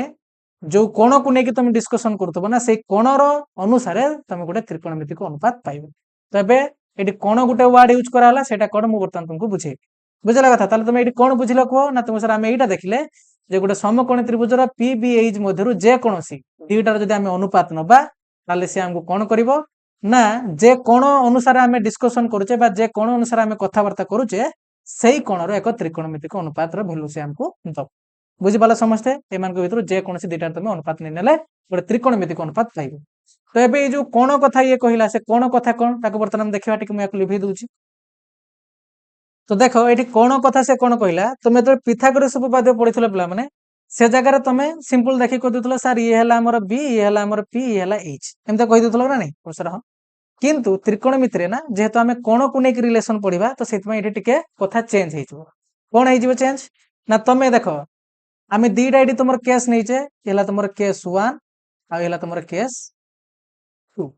जो कोण को नेकी तुम डिस्कशन करथबो ना से कोण रो अनुसार तुम गोटे त्रिकोणमिति को अनुपात पाइबो तबे एटी कोण गोटे वर्ड यूज कराला सेटा कोण मु बर्तन तुमको बुझे बुझला कथा ताले तुम एटी कोण बुझिलो को ना तुम सर हम एटा देखले जे गोटे समकोणी त्रिभुजर पी बी एच मध्यरु जे कोनसी दुईटार जदी हम अनुपात नबा ताले से हमको कोण करिवो ना जे कोण अनुसार हम डिस्कशन करूचे बा जे कोण अनुसार हम कथा वार्ता करूचे सेही कोणर एक त्रिकोणमिति को अनुपात रो वैल्यू से हमको दब बुझी पाला समझते एमान को भीतर जे कोनसी दुईटा तुम अनुपात नै नेले गोटे त्रिकोणमिति को अनुपात पाइबो तो एबे जो कोण कथा ये कहिला से कोण कथा कोन ताको वर्तमान हम देखिबा टिक मैं लिभि दूची तो देखो एठी कोण कथा से कोण कहिला तुमे तो पिथागोरस उपपाद्य पढिथलो पिला माने से जगह रे तुमे सिंपल देखि को दिथलो सर ये हला हमर बी ये हला हमर पी ये हला एच एमते कहि दिथलो ना नै सर हां किंतु त्रिकोणमिति ना जेहेतु आम कोण को लेकिन रिलेशन पढ़ा तो से टिके कथा चेंज हो कौन हो चेंज ना तुम्हें देख आम दीटा ये तुम केस नहींचे ये तुम केस 1 आ तुम केस 2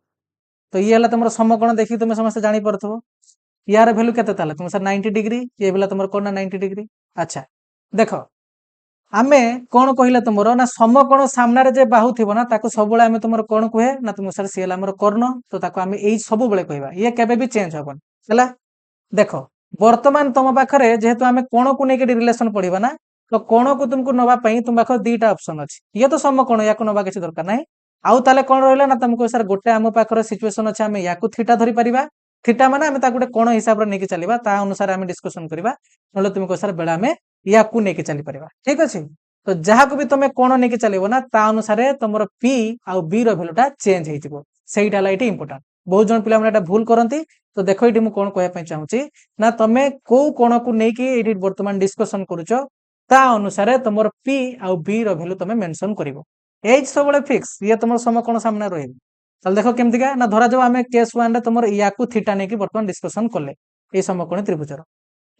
तो ये तुम समकोण देखिए तुम समस्त जानी पारथो यार भैल्यू केते ताले तुम सर 90 डिग्री ये बेला तुम कोण ना 90 डिग्री अच्छा देख आमे कौन कहले तुम ना समकोण सामने जे बाहु थी ना ताको सब आम तुम कौन कहे ना तुम सर सी आम कर्ण तो ताको आम यही सब कहवा ये केबे भी चेंज हबन है देख वर्तमान तुम पाखे जेहेतु आम कोण को लेकिन रिलेशन पढ़ा ना तो कोण को तुमको नापी तुम पाख दीटा ऑप्शन अच्छी ये तो समकोण या नवा किसी दरकार ना आउ ताले कौन रहा ना तुमको सर गोटे आम पाखर सिचुएसन अच्छे आम या थीटा धरी पारिबा थीटा माने आम गोटे कोण हिसाब से नहीं चलवा ता अनुसार आम डिस्कसन करवा ना तुमको सर बेला आम या नहीं चली पारिबा ठीक अच्छे तो जहाँ को भी तुम कोण नहीं चलो ना ता अनुसार तुम पी आउ बी रैल्यूटा चेंज होटा ये इंपोर्टाट बहुत जन पे भूल करती तो देख ये मुझे कौन कहना चाहूँगी ना तुम कौ कोण को लेकिन बर्तमान डिस्कसन करुच ता अनुसार तुम पी आउ बी रैल्यू तुम मेंशन कर एज सब फिक्स ये तुम समकोण सामने रही देख केमतिका ना धरा जाओ आम केस 1 तुम या थीटा नहीं बर्तमान डिस्कसन कले ये समकोण त्रिभुजर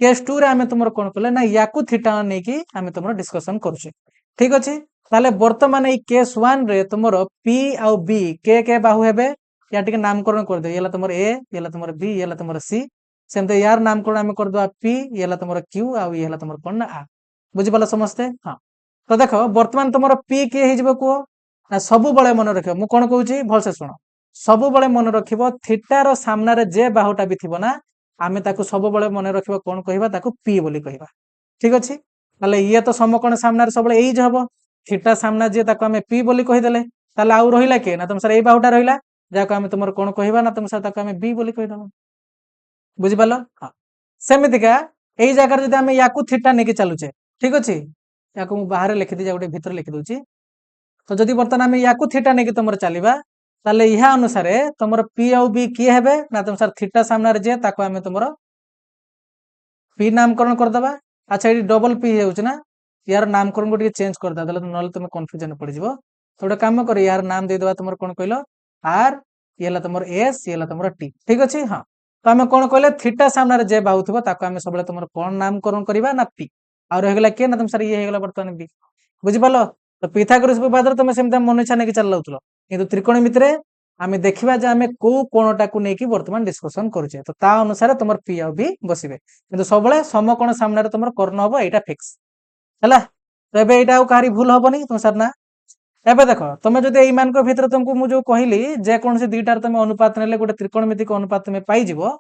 केस 2 रे आमे तुमर कोन कले ना याकू थीटा नै कि आमे तुमर डिस्कशन करूछे ठीक अछि ताले वर्तमान ई केस 1 रे तुमर पी आउ बी के बाहु हेबे या टिके नामकरण कर दे येला तुमर ए येला तुमर बी येला तुमर सी सेमते यार नामकरण आमे कर दवा पी येला तुमर क्यू आउ येला तुमर कोन ना आ बुझि पाला समझते हां तो देखो वर्तमान तुमर पी के हे जिवो को ना सब बळे मन रखियो मु कोन कहूची भल से सुनो सब बळे मन रखिबो थीटा रो सामना रे जे बाहुटा भी थिबो ना आमे ताकू सब बळे मन रखिबो कोन कहिबा ताकू पी बोली कहिबा ठीक अछि ताले ये तो समकोण सामना रे सब बळे एई हबो थीटा सामना जे ताकू आमे पी बोली कहि देले ताले आउ रहिला के ना तुम सर एई बाहुटा रहिला जाको आमे तुमर कोन कहिबा ना तुम सर ताकू आमे बी बोली कहि दबो बुझि पालो हां सेमितिका एई जगह जदि आमे याकू थीटा नेकी चलुचे ठीक अछि याकू मु बाहर लिखि दी जा गुटे भीतर लिखि दोची तो जदि वर्तमान आमे याकू थीटा नेकी तुमर चलीबा ताले इहा अनुसार तुमर पी आउ बी किए हेबे ना तुम सर थीटा सामना रे जे ताको आमे तुमर पी नामकरण कर दबा अच्छा ये डबल पी हेउछ ना यार नामकरण को टिके चेंज कर दा दले नले तुम कंफ्यूजन पड़ जिवो थोड़ा काम कर यार नाम दे दबा तुमर कोन कहलो आर येला तुमर एस येला तुमर टी ठीक अछि हां तो आमे कोन कहले थीटा सामना रे जे बाहुथबो ताको आमे सबले तुमर कोन नामकरण करबा ना पी और हेगला के ना तुम सर ये हेगला वर्तमान बी बुझि पालो तो पिथागोरस उपपाद्य तुम सेमता मन इच्छा नेकी चल लाउतलो किंतु त्रिकोणमिति रे आमे देखिबा जे आमे को कोणटा को नेकी वर्तमान डिस्कशन करूचे तो ता अनुसार तुमर पी आ बी बसिबे किंतु सबले समकोण सामने रे तुमर कर्ण हबो एटा फिक्स हला तो एबे एटा आ कारी भूल हबोनी तुम सर ना एबे देखो तुम जदि एई मान को भीतर तुमको मु जो कहिली जे कोन से दुईटार तुम अनुपात नेले गोटे त्रिकोणमितिक अनुपात तुम पाई जिवो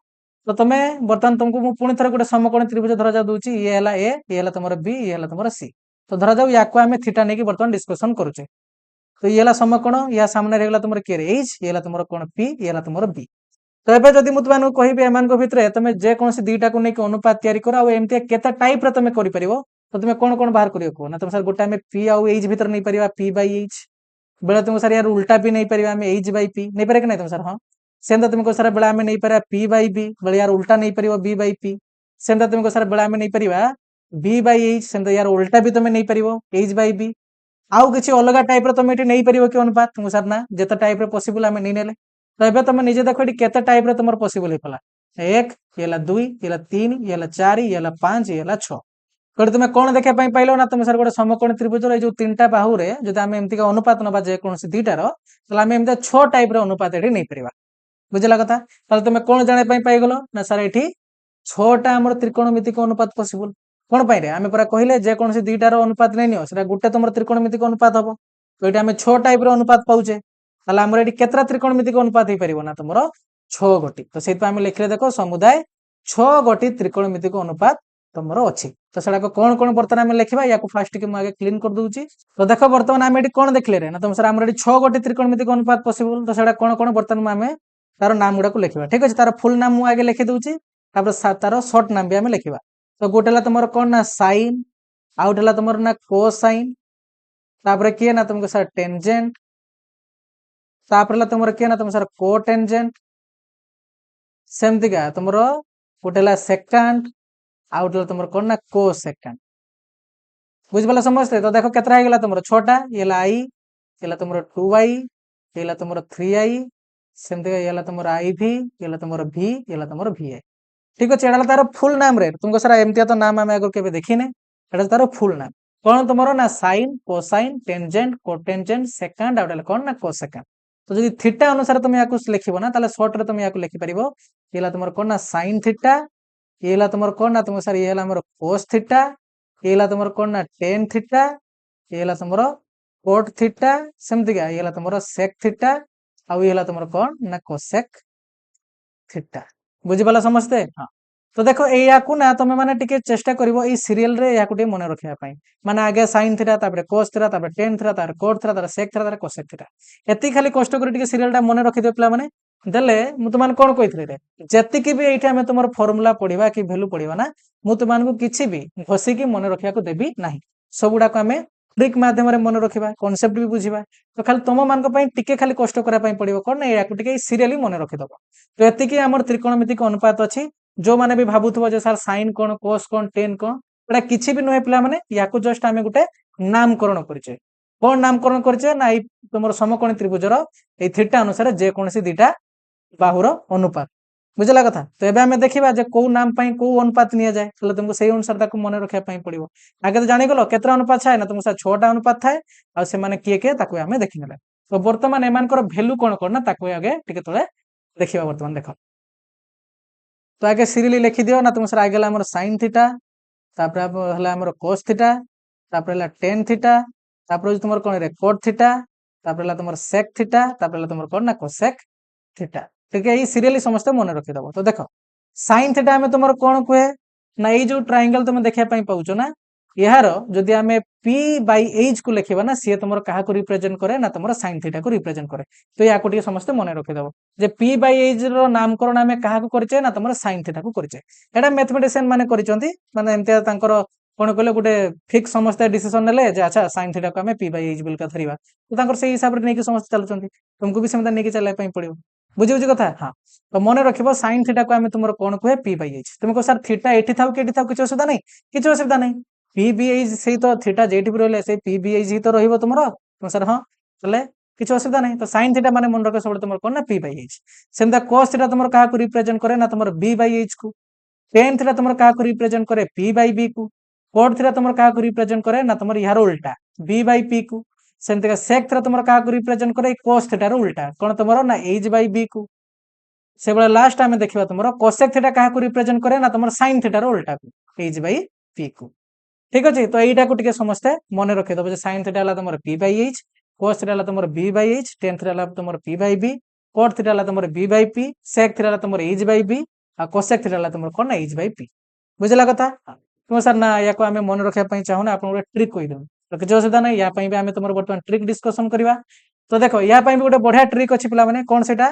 तो तुम वर्तमान तुमको मु पुणी थरे गोटे समकोण त्रिभुज धरा जा दूची ये हला ए ये हला तुमर बी ये हला तुमर सी तो धरा जाऊ याको आमे थीटा नेकी वर्तमान डिस्कशन करूचे तो ये हला समकोण या सामने रहेगला तुमर के एच ये हला तुमर कोण पी ये हला तुमर बी तो एबे जदि मु तुमन कहिबे एमान को भितरे तुम जे कोन से दुईटा को नेकी अनुपात तयारी करा आ एमते केते टाइप रे तुम करि परिबो तो तुम कोन कोन बाहर करियो को ना तुम सर गोटा में पी आ एच भीतर नहीं परिबा पी बाय एच बेला तुम सर यार उल्टा भी नहीं परिबा में एच बाय पी नहीं पारे कि नहीं तुम सर हां सेंदा तुमको सर बेला में नहीं पारा पी बाय बी बेला यार उल्टा नहीं परिबा बी बाय पी सेंदा तुमको सर बेला में नहीं परिबा बी बाय एच सेंदा यार उल्टा भी तुम नहीं परिबो एच बाय बी आउ किसी अलग टाइप रो तुम एटी नहीं परिबो कि अनुपात तुम सर ना जेते टाइप रे पॉसिबल आमे नहीं नेले तो एबे तुम निजे देखो एटी केते टाइप रे तुमर पॉसिबल हेपला 1 येला 2 येला 3 येला 4 येला 5 येला 6 कोड तुम कोन देखा पई पाइलो ना तुम सर गोटे समकोण त्रिभुज रे जो तीनटा बाहु रे जदि आमे एमति का अनुपात नबा जे कोनसी दीटा रो तो आमे एमते 6 टाइप रो अनुपात एटी नहीं परिबा बुझला कथा ताले तुम कोन जाने पई पाई गेलो ना सर एटी 6टा हमर त्रिकोणमितिक अनुपात पॉसिबल कोन पाई रे आमे पूरा कहिले जे कोनसी दीटा रो अनुपात नै नियो सेटा गुटे तुमर त्रिकोणमितिक अनुपात हबो तो एटा आमे 6 टाइप रो अनुपात पाउचे ताले हमर एटी केतरा त्रिकोणमितिक अनुपात हे परिबो ना तुमरो 6 गोटी तो सेति आमे लिखले देखो समुदाय 6 गोटी त्रिकोणमितिक अनुपात तुमरो अछि तो सेटा को कोन कोन वर्तमान आमे लिखबा याको फास्ट के मु आगे क्लीन कर दूची तो देखो वर्तमान आमे एटी कोन देखले रे ना तुम सर हमर एटी 6 गोटी त्रिकोणमितिक अनुपात पॉसिबल तो सेटा कोन कोन वर्तमान आमे तार नाम गुडा को लिखिबा ठीक अछि तार फुल नाम मु आगे लिखि दूची तापर तार शॉर्ट नाम भी आमे लिखिबा तो गोटेला तुमर कोन ना साइन आउटला तुमर ना कोसाइन तापर के ना तुमको सर टेंजेंट तापरला तुमर के ना तुम सर कोटेंजेंट सेमतिका तुमर गोटेला सेकंड आउटला तुमर कोन ना कोसेकंड बुझ पाला समझते तो देखो केतरा हे गेला तुमर 6टा येला आई येला तुमर 2i येला तुमर 3i सेमती ये होला तुमर आईवी, ये होला तुमर भी, ये होला तुमर वीआई। ठीक अच्छे एटा तार फुल नाम रे तुमको सारा एमतिया तो नाम आम आगे केबे देखिने एटा तार फुल नाम कौन तुमरो ना sine cosine tangent cotangent second out कौन ना कोसेकंड। तो जदि थीटा अनुसार तुम याकू लिखिबो ना ताले शॉर्ट रे तुम याकू लिखि परिबो ये होला तुमर कौन ना साइन थीटा, ये होला तुमर कौन ना तुम सर ये होला हमर कोस थीटा, ये होला तुमर कौन ना टेन थीटा, ये होला तुमर कोट थीटा सेमती का ये होला तुमर सेक थीटा आउ ये होला तुमर कौन ना कोसेक थीटा। बुझी पाला समझते हाँ। तो देखो याकू ना तुम मैंने टिके चेष्टा करिवो ई सीरियल रे याकू टिके मने रखिया पई माने आगे साइन थीटा तापर कोस थीटा तापर टेन थीटा तापर कोट थीटा तापर सेक थीटा तापर कोसेक थीटा एती खाली कष्ट करी टिके सीरियल टा मने रखि दियो पिला माने देले मु तुमान कोन कहिथले रे जति भी एठी हमें तुमर फार्मूला पढिबा कि वैल्यू पढिबा ना मु तुमान को किछि भी घोसी की मने रखिया को देबी नाही सबुडा को हमें ट्रिक माध्यम रे मने रखिबा कांसेप्ट भी बुझिबा। तो खाली तुम मान को पई टिके खाली कष्ट करा पई पडिबो कोन याकू टिके सीरियली मने रखि दबो। तो एति की हमर त्रिकोणमितिक अनुपात अछि जो माने भी भाबुथबो जे सर साइन कोन कोस कोन टेन कोन एटा किछि भी नहे पिला माने याकू जस्ट हमें गुटे नामकरण करिचे कोन नामकरण करिचे ना ई तुमर समकोणी त्रिभुजर ए थीटा अनुसार जे कोनसी दिटा बाहुर अनुपात बुझला कथा। तो एबे हमें देखिबा जे को नाम पई को अनुपात निया जाय तले तुमको सेही अनुसार ताको मने रखिया पई पडिबो। आगे तो जानि गलो केतरा अनुपात थाए ना तुमको सा 6टा अनुपात थाए आ से माने किए के ताको हमें देखिनेला। तो वर्तमान एमानकर वैल्यू कोन कोन ना ताको आगे टिके तळे देखिबा वर्तमान देखो। तो आगे सीरियली लिखि दियो ना तुम सर आगे हमर sin थीटा तापर हला हमर cos थीटा तापर हला tan थीटा तापर तुमर कोन रे cot थीटा तापर हला तुमर sec थीटा तापर हला तुमर कोन ना cosec थीटा। ठीक है ये सीरियली समस्त मन रखि दबो। तो देखो sin थीटा हमें तुमर कोन कुए ना ये जो ट्रायंगल तुम देखिया पई पाउचो ना यार जदि हमें p बाय h को लिखिबा ना सी तुमर काहा को रिप्रेजेंट करे ना तुमर sin थीटा को रिप्रेजेंट करे। तो या को टिके समस्त मन रखि दबो जे p बाय h रो नामकरण हमें काहा को करचे ना तुमर sin थीटा को करचे। एटा मैथमेटिशियन माने करिसंती माने एमते तांकर कोन कहले गुटे फिक्स समस्त डिसीजन नेले जे अच्छा sin थीटा को हमें p बाय h बोल का धरिबा तो तांकर सेही हिसाब रे नै कि समस्त चलुचंती तुमको भी सेमता नै कि चलै पई पड़ियो। बुझी बुझी कथा हाँ। तो मन रखिबो sin थीटा को हमें तुमर कोन कहे p बाय h तुमको सर थीटा एठी थाउ कि एठी थाउ किछ असुविधा नै किछ असुविधा नै p बाय h सेही तो थीटा जेठी भी रहले से p बाय h ही तो रहिबो तुमरो तो सर हां चले किछ असुविधा नै। तो sin थीटा माने मन रखे सब तुमर कोन ना p बाय h सेमता cos थीटा तुमर काहा को रिप्रेजेंट करे ना तुमर b बाय h को tan थीटा तुमर काहा को रिप्रेजेंट करे p बाय b को cot थीटा तुमर काहा को रिप्रेजेंट करे ना तुमर यार उल्टा b बाय p को सेमते का sec थीटा तुमर काहा को रिप्रेजेंट करे cos थीटा रो उल्टा कोन तुमर ना h बाय b को से बळे लास्ट हमें देखिबा तुमर cosec थीटा काहा को रिप्रेजेंट करे ना तुमर sin थीटा रो उल्टा को h बाय p को। ठीक अछि तो एइटा को टिके समस्ते मने रखे दबो जे sin थीटा हला तुमर p by h cos theta हला तुमर b by h tan theta हला तुमर p by b cot theta हला तुमर b by p sec theta हला तुमर h बाय b आ cosec थीटा हला तुमर कोन h बाय p बुझला कथा। तुम सर ना या को हमें मन रखिया पई चाहू ना आपन ट्रिक कहि दउ तो किछ असुविधा नै या पई भी हमें तुमर वर्तमान ट्रिक डिस्कशन करबा। तो देखो या पई भी गोटे बढ़िया ट्रिक अछि पिला माने कोन सेटा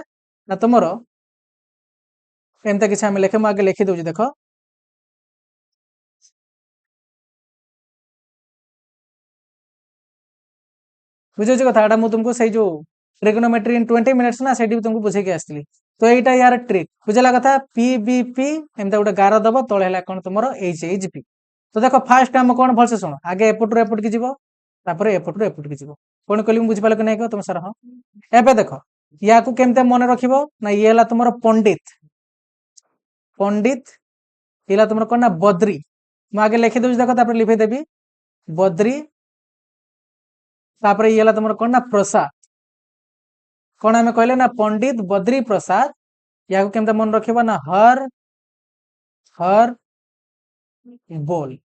ना तुमर एमता किछ हमें लेखे म आगे लिखि दउजी देखो बुझे कथा एटा मु तुमको सही जो ट्रिगोनोमेट्री इन 20 मिनिट्स ना सेठी तुमको बुझे के आस्तिली। तो एटा यार ट्रिक बुझला कथा pbp एमता गोटे गार दबो तळे हला कोन तुमरो hhp। तो देखो फास्ट हम कोन भलसे सुनो आगे एपट रो एपट की जीवो तापर एपट रो एपट की जीवो कोन कहली बुझि पाले कि नै को तुम सर हां। एबे देखो या को केमते मन रखिबो ना ये हला तुमरो पंडित पंडित इला तुमरो कोन ना बद्री म आगे लिखि दउजी देखो तापर लिखि देबी बद्री तापर ये हला तुमरो कोन ना प्रसाद कोन हमें कहले ना पंडित बद्री प्रसाद या को केमते मन रखिबो ना हर हर बोल।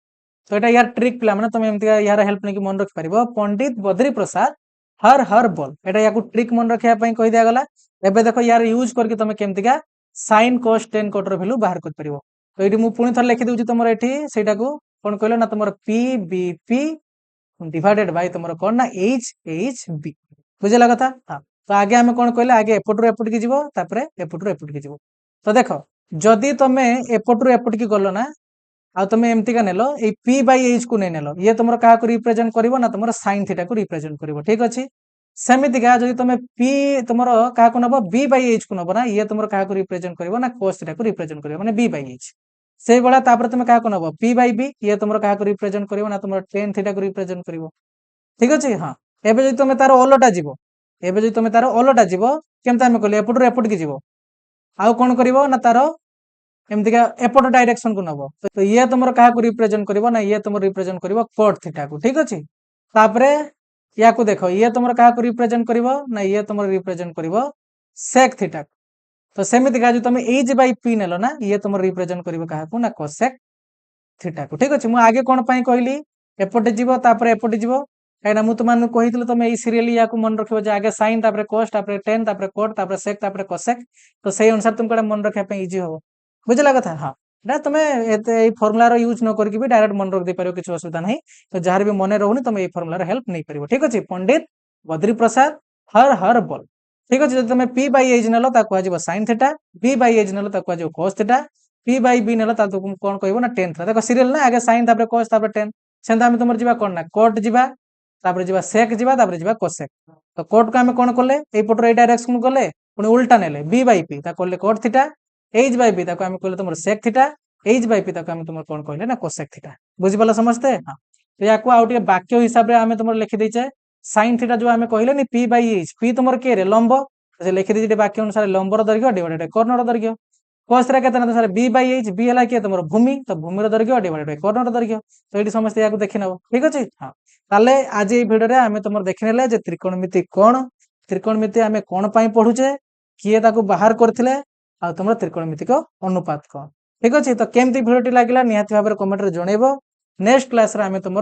तो एटा यार ट्रिक पिला माने तुम एमती यार हेल्प नै कि मन रखि परिबो पंडित बद्री प्रसाद हर बोल एटा या को ट्रिक मन रखिया पई कहि दिया गला। एबे देखो यार यूज करके तुम केमती का sin cos tan cot रो वैल्यू बाहर कर परिबो। तो एटी मु पुनी थर लिखि दउची तुमर एठी सेटा को कोन कहलो ना तुमर pbp डिवाइडेड बाय तुमर कोन ना hhb बुझला कथा हां। तो आगे हमें कोन कहले आगे एपट रो एपट की जीवो तापरे एपट रो एपट की जीवो। तो देखो जदी तमे एपट रो एपट की गलो ना आ तुम एमती का नेलो ए p बाय h को नै नेलो ये तुमर काहा को रिप्रेजेंट करिवो ना तुमर sin थीटा को रिप्रेजेंट करिवो। ठीक अछि सेमिति का जदी तुम p तुमर काहा को नबो b बाय h को नबो ना ये तुमर काहा को रिप्रेजेंट करिवो ना cos थीटा को रिप्रेजेंट करिवो माने b बाय h सेही बळा तापर तुम काहा को नबो p बाय b ये तुमर काहा को रिप्रेजेंट करिवो ना तुमर tan थीटा को रिप्रेजेंट करिवो। ठीक अछि हां। एबे जदी तुम तार ओलोटा जीवो एबे जो तुम तार ओलटा जीव केमती आम कहले एपटू एपट की जीव आउ कौन कर ना तार एमतीका एपट डायरेक्शन को नब तो ये तुम क्या रिप्रेजेंट कर ना ये तुम रिप्रेजेंट कर कोट थीटा को ठीक अच्छे तापर या देख ये तुम क्या रिप्रेजेंट कर ना ये तुम रिप्रेजेंट कर सेक थीटा तो सेमती जो तुम एज बै पी नेल ना ये तुम रिप्रेजेंट कर क्या कोसेक थीटा को ठीक अच्छे मुझे आगे कौन कहली एपटे जीव तापर एपटे जीव कहीं मुझे तुमको कही तुम ये सीरियल या मन रख आगे साइन तापर कोस तापर टेन तापर कोट तापर सेक तापर कोसेक तो से अनुसार तुमको मन रखा इजी हम बुझला कथा हाँ ना तुम ये फर्मुलार यूज न करके भी डायरेक्ट मन रख दे पार किसी असुविधा नहीं तो जहाँ भी मन रोनी तुम ये फर्मुलार हेल्प नहीं पार ठीक अच्छे पंडित बद्री प्रसाद हर हर बल ठीक अच्छे तुम पी बै एज नेल कह साइन थीटा बी बै एज नेल कह कोस थीटा पी बै बी नेल तुम कौन कह ना टेन थीटा देखो सीरियल ना आगे साइन तापर कोस तापर टेन सेमती आम तुम जा कौन ना कोट जा तापर जा सेक जा कोसेक तो कोट को आम कौन कले पटर ये डायरेक्शन गले पुणी उल्टा नेले बी बै पी कहले cot theta H by P आम कहले तुम sec theta H by P आम तुम कौन कहले ना कोसेक थीटा बुझिपाल समस्ते हाँ तो या आउ वाक्य हिसाब से आम तुम लिखिदेचे साइन थीटा जो आम कहले पी बै एच पी तुम किए लंब से लिखिदे वाक्य अनुसार लंबर दैर्घ्य डिवाइडेड कर्णर दैर्घ्य कोस थीटा के सर बी बै एच बी है किए तुम भूमि तो भूमिर दैर्घ्य डिवाइडेड कर्णर दैर्घ्य तो ये समस्त या देखी नब ठीक अच्छे हाँ ताले आज ये भिडियो आम तुम देखने त्रिकोणमिति कौन त्रिकोणमिति आम कौन पढ़ुचे किए बाहर करते आ तुम त्रिकोणमितिक अनुपात कौन ठीक अच्छे तो केमती भिडियोटी लगे निहाती भाव में कमेंट जनइब नेक्स्ट क्लास आम तुम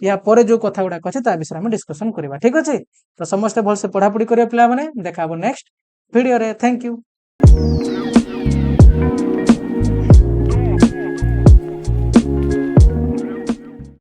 या पर जो कथा गुड़ाक अच्छे विषय में डिस्कसन करवा ठीक अच्छे तो समस्ते भलसे पढ़ापढ़ी करेंगे पे देखा नेक्स्ट भिडियो रे थैंक यू।